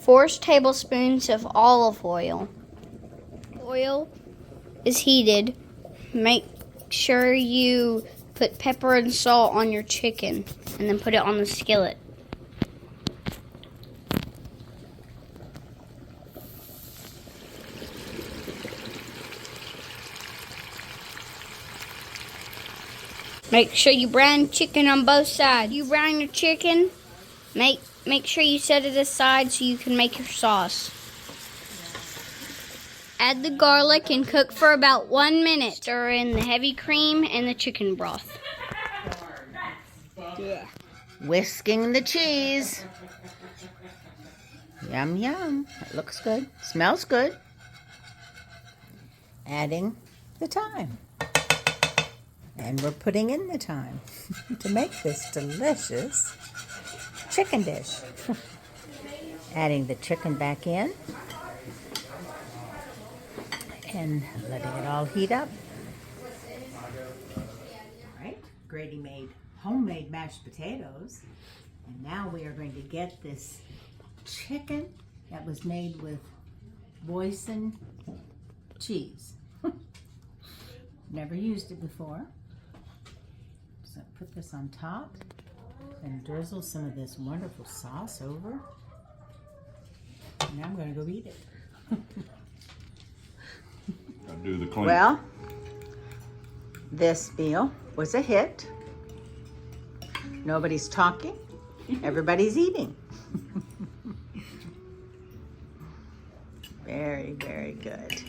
4 tablespoons of olive oil. Oil is heated. Make sure you put pepper and salt on your chicken and then put it on the skillet. Make sure you brown chicken on both sides. You brown your chicken, make sure you set it aside so you can make your sauce. Add the garlic and cook for about 1 minute. Stir in the heavy cream and the chicken broth. Yeah. Whisking the cheese. Yum, yum. It looks good. Smells good. Adding the thyme. And we're putting in the thyme to make this delicious chicken dish. Adding the chicken back in and letting it all heat up. All right, Grady made homemade mashed potatoes. And now we are going to get this chicken that was made with Boysen cheese. Never used it before. So put this on top and drizzle some of this wonderful sauce over. And now I'm going to go eat it. I'll do the clean. Well, this meal was a hit. Nobody's talking. Everybody's eating. Very, very good.